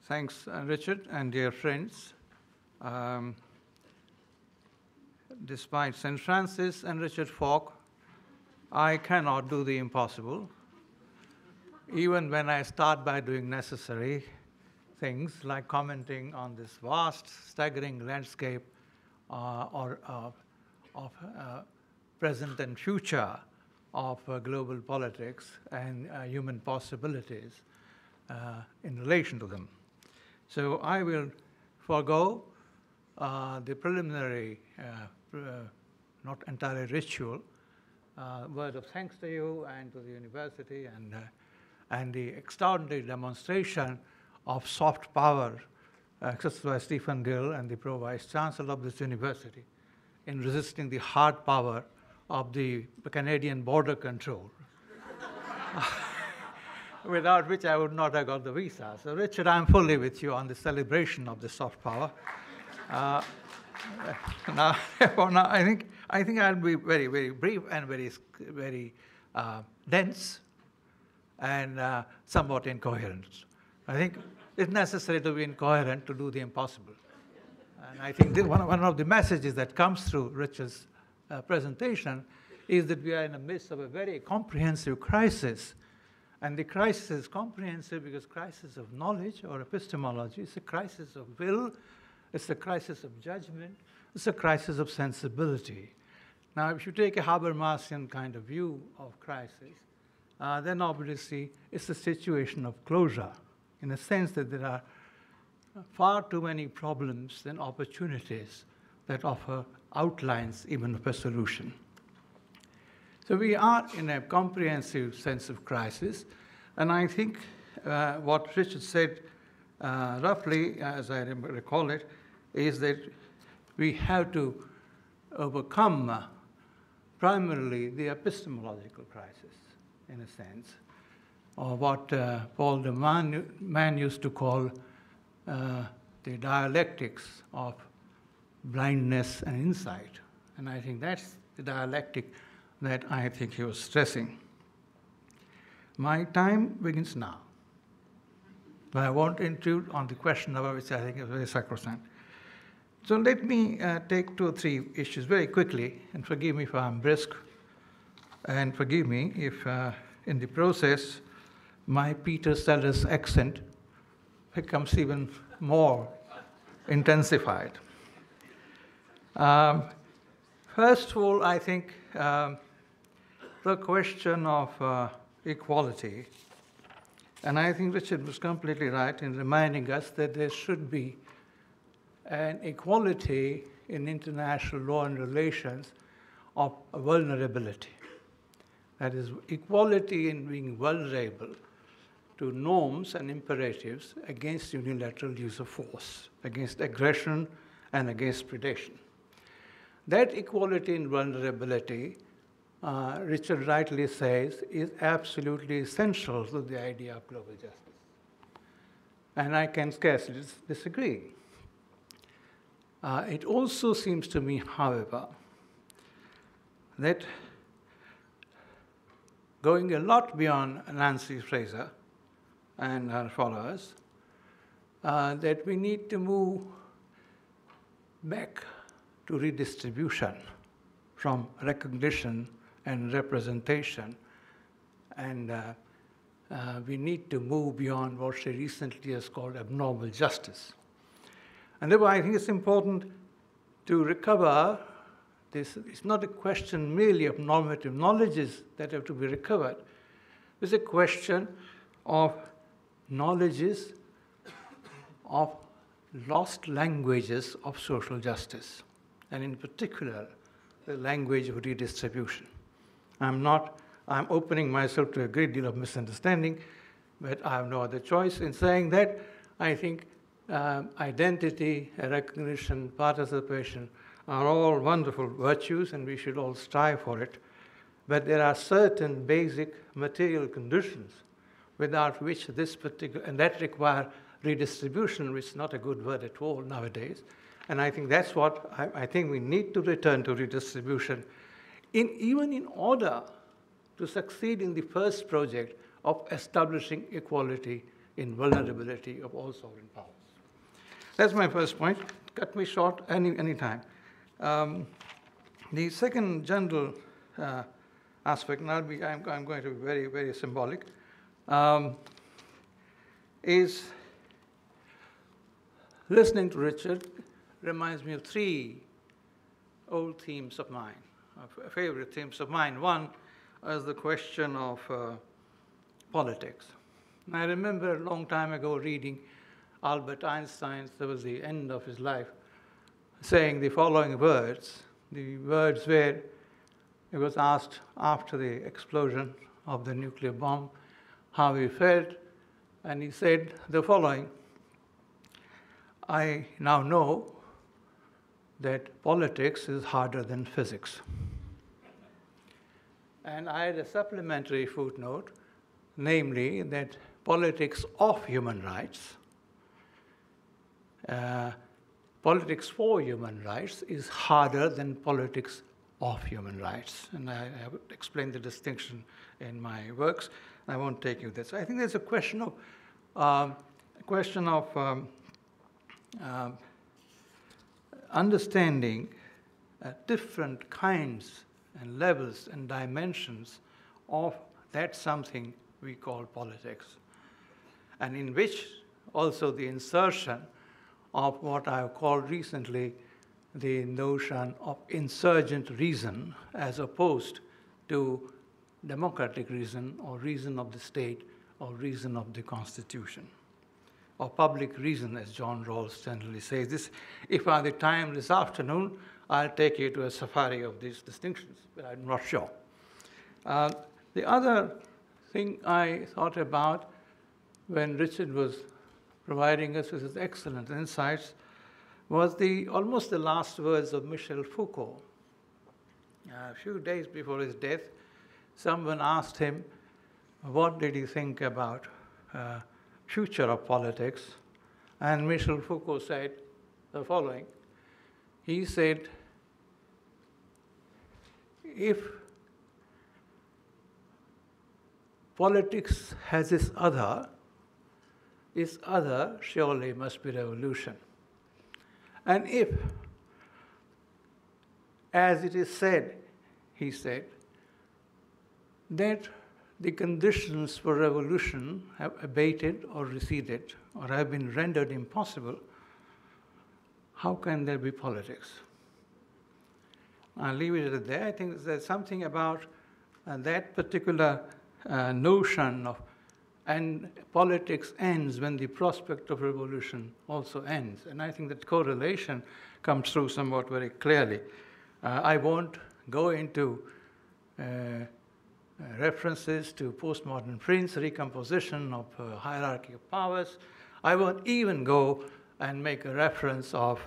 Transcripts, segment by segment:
Thanks, Richard, and dear friends. Despite St. Francis and Richard Falk, I cannot do the impossible, even when I start by doing necessary things like commenting on this vast, staggering landscape of present and future of global politics and human possibilities in relation to them. So I will forego the preliminary, not entirely ritual, word of thanks to you and to the university and the extraordinary demonstration of soft power exercised by Stephen Gill and the Pro-Vice Chancellor of this university in resisting the hard power of the Canadian border control, without which I would not have got the visa. So, Richard, I'm fully with you on the celebration of the soft power. Now, I think I'll be very, very brief and very dense and somewhat incoherent. I think it's necessary to be incoherent to do the impossible. And I think one of the messages that comes through Richard's presentation is that we are in the midst of a very comprehensive crisis. And the crisis is comprehensive because crisis of knowledge or epistemology is a crisis of will, it's a crisis of judgment, it's a crisis of sensibility. Now, if you take a Habermasian kind of view of crisis, then obviously it's a situation of closure, in the sense that there are far too many problems and opportunities that offer outlines even of a solution. So we are in a comprehensive sense of crisis, and I think what Richard said roughly, as I recall it, is that we have to overcome primarily the epistemological crisis, in a sense, or what Paul de Man used to call the dialectics of blindness and insight. And I think that's the dialectic that I think he was stressing. My time begins now. But I won't intrude on the question about which I think is very sacrosanct. So let me take 2 or 3 issues very quickly, and forgive me if I'm brisk, and forgive me if in the process my Peter Sellers accent becomes even more intensified. First of all, I think the question of equality, and I think Richard was completely right in reminding us that there should be an equality in international law and relations of vulnerability. That is, equality in being vulnerable to norms and imperatives against unilateral use of force, against aggression and against predation. That equality in vulnerability, Richard rightly says, is absolutely essential to the idea of global justice. And I can scarcely disagree. It also seems to me, however, that going a lot beyond Nancy Fraser and her followers, that we need to move back to redistribution from recognition and representation, and we need to move beyond what she recently has called abnormal justice. And therefore, I think it's important to recover this. It's not a question merely of normative knowledges that have to be recovered. It's a question of knowledges of lost languages of social justice, and in particular, the language of redistribution. I'm opening myself to a great deal of misunderstanding, but I have no other choice in saying that. I think identity, recognition, participation are all wonderful virtues, and we should all strive for it. But there are certain basic material conditions without which this particular, and that require redistribution, which is not a good word at all nowadays. And I think that's what I think we need to return to redistribution, even in order to succeed in the first project of establishing equality in vulnerability of all sovereign powers. That's my first point. Cut me short any time. The second general aspect, and I'm going to be very, very symbolic, is listening to Richard reminds me of three old themes of mine, favorite themes of mine. One is the question of politics. And I remember a long time ago reading Albert Einstein, towards the end of his life, saying the following words. The words where he was asked after the explosion of the nuclear bomb how he felt, and he said the following: I now know that politics is harder than physics. And I had a supplementary footnote, namely that politics of human rights, politics for human rights is harder than politics of human rights. And I have explained the distinction in my works. I won't take you there. So I think there's a question of understanding different kinds and levels and dimensions of that something we call politics, and in which also the insertion of what I have called recently the notion of insurgent reason as opposed to democratic reason or reason of the state or reason of the Constitution, or public reason, as John Rawls generally says. This, if I have the time this afternoon, I'll take you to a safari of these distinctions, but I'm not sure. The other thing I thought about when Richard was providing us with his excellent insights was almost the last words of Michel Foucault. A few days before his death, someone asked him, what did he think about future of politics? And Michel Foucault said the following. He said, if politics has its other surely must be revolution. And if, as it is said, he said, that the conditions for revolution have abated or receded or have been rendered impossible, how can there be politics? I'll leave it at that. I think there's something about that particular notion of, and politics ends when the prospect of revolution also ends. And I think that correlation comes through somewhat very clearly. I won't go into references to postmodern Prince, recomposition of hierarchy of powers. I won't even go and make a reference of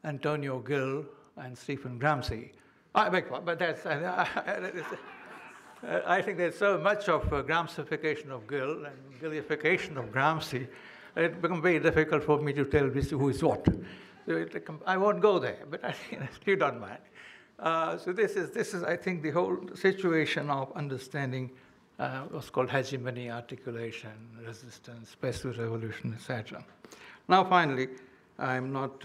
Antonio Gill and Stephen Gramsci. But that's, I think there's so much of Gramscification of Gill and Gillification of Gramsci, it becomes very difficult for me to tell who is what. So I won't go there, but I think you don't mind. So this is, I think, the whole situation of understanding what's called hegemony, articulation, resistance, passive revolution, etc. Now, finally, I'm not.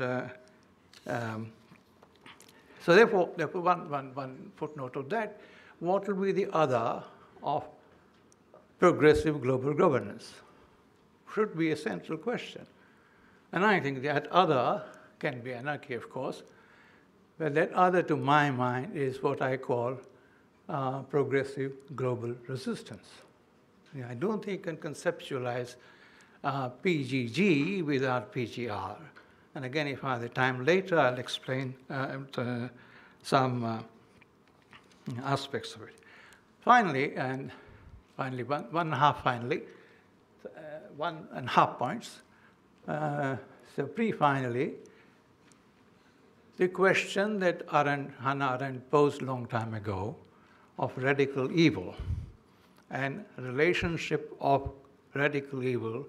So therefore, one footnote of that. What will be the other of progressive global governance? Should be a central question. And I think that other can be anarchy, of course, but that other, to my mind, is what I call progressive global resistance. I don't think you can conceptualize PGG without PGR. And again, if I have the time later, I'll explain some aspects of it. Finally, one and a half points. So pre-finally, the question that Hannah Arendt posed a long time ago of radical evil and relationship of radical evil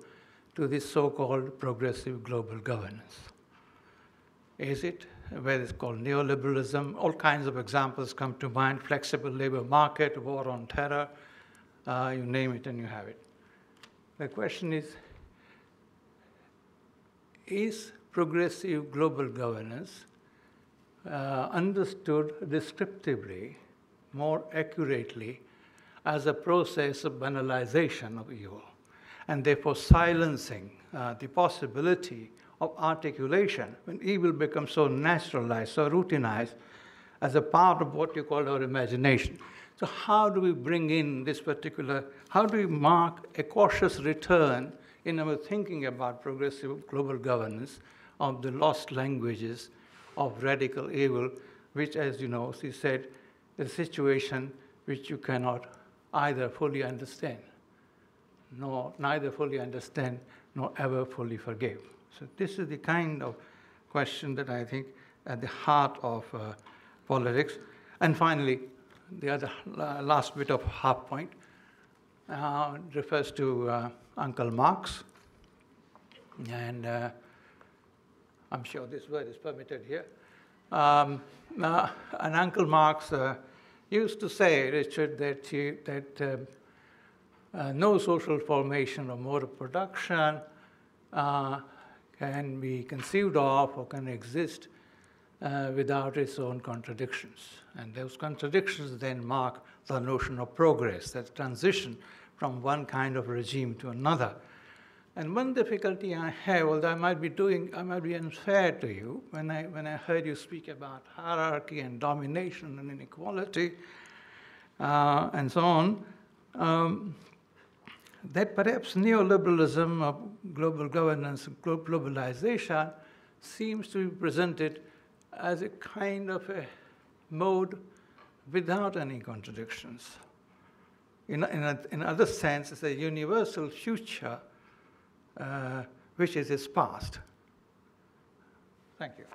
to this so-called progressive global governance. Is it where it's called neoliberalism? All kinds of examples come to mind: flexible labor market, war on terror, you name it and you have it. The question is progressive global governance understood descriptively, more accurately, as a process of banalization of evil, and therefore silencing the possibility of articulation when evil becomes so naturalized, so routinized, as a part of what you call our imagination. So how do we bring in this particular, how do we mark a cautious return in our thinking about progressive global governance of the lost languages of radical evil, which, as you know, she said, is a situation which you cannot either fully understand, neither fully understand, nor ever fully forgive. So this is the kind of question that I think at the heart of politics. And finally, the other last bit of half point refers to Uncle Marx. And I'm sure this word is permitted here. And Uncle Marx used to say, Richard, that no social formation or mode of production can be conceived of or can exist without its own contradictions. And those contradictions then mark the notion of progress, that transition from one kind of regime to another. And one difficulty I have, although I might be unfair to you, when I heard you speak about hierarchy and domination and inequality and so on, that perhaps neoliberalism of global governance and globalization seems to be presented as a kind of a mode without any contradictions. In other sense, it's a universal future which is its past. Thank you.